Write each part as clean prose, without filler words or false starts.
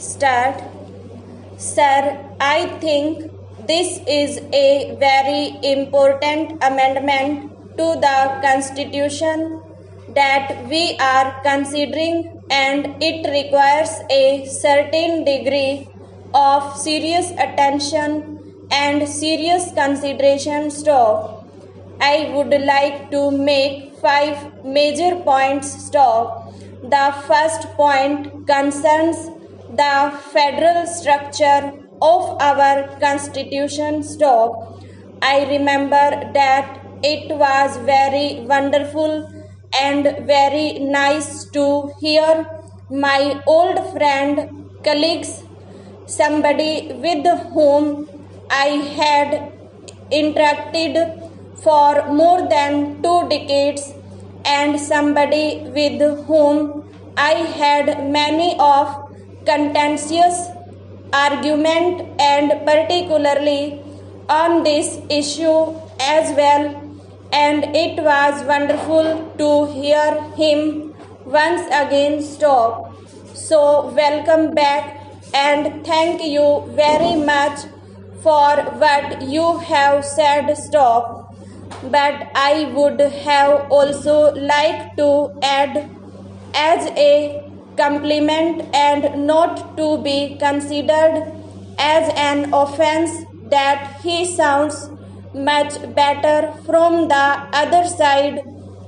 Start. Sir, I think this is a very important amendment to the Constitution that we are considering, and it requires a certain degree of serious attention and serious consideration. Stop. I would like to make 5 major points. Stop. The first point concerns the federal structure of our Constitution. Stop. I remember that it was very wonderful and very nice to hear my old friend, colleagues, somebody with whom I had interacted for more than 2 decades, and somebody with whom I had many of contentious argument, and particularly on this issue as well, and it was wonderful to hear him once again. Stop. So welcome back, and thank you very much for what you have said. Stop. But I would have also liked to add as a compliment, and not to be considered as an offense, that he sounds much better from the other side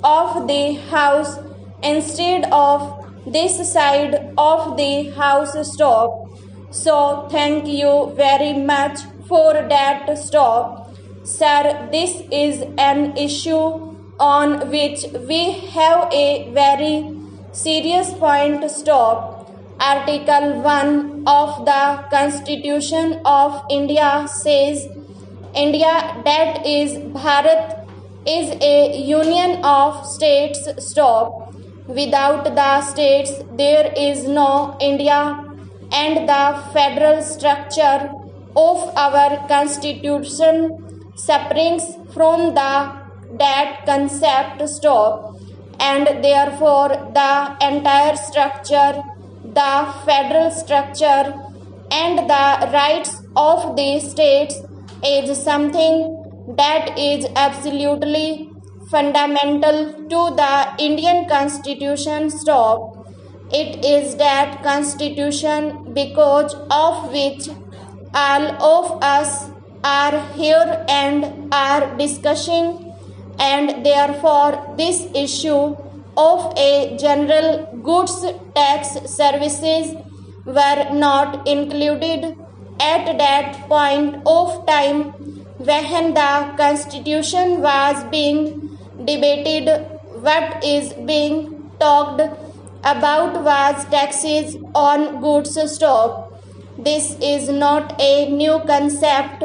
of the house instead of this side of the house. Stop. So thank you very much for that. Stop. Sir, this is an issue on which we have a very serious point. Stop. Article 1 of the Constitution of India says, India, that is Bharat, is a union of states. Stop. Without the states, there is no India, and the federal structure of our Constitution springs from that concept. Stop. And therefore the entire structure, the federal structure, and the rights of the states is something that is absolutely fundamental to the Indian Constitution. Stop. It is that Constitution because of which all of us are here and are discussing, and therefore this issue of a general goods tax services were not included at that point of time when the Constitution was being debated. What is being talked about was taxes on goods. Stop. This is not a new concept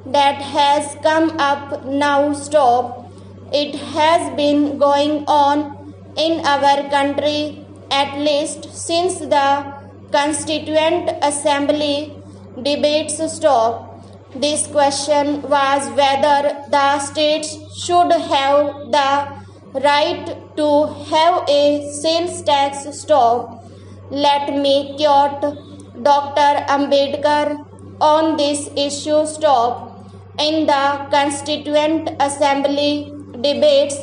that has come up now. Stop. It has been going on in our country at least since the Constituent Assembly debates. Stop. This question was whether the states should have the right to have a sales tax. Stop. Let me quote Dr. Ambedkar on this issue. Stop. In the Constituent Assembly debates,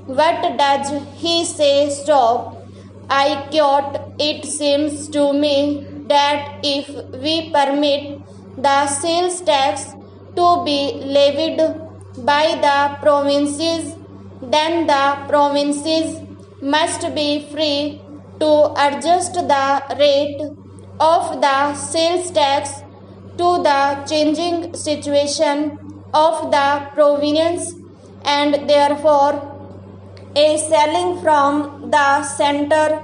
what does he say? Stop. I quote, it seems to me that if we permit the sales tax to be levied by the provinces, then the provinces must be free to adjust the rate of the sales tax to the changing situation of the province, and therefore a selling from the center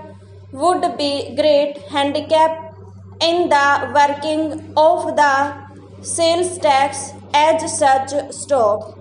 would be great handicap in the working of the sales tax as such. Stop.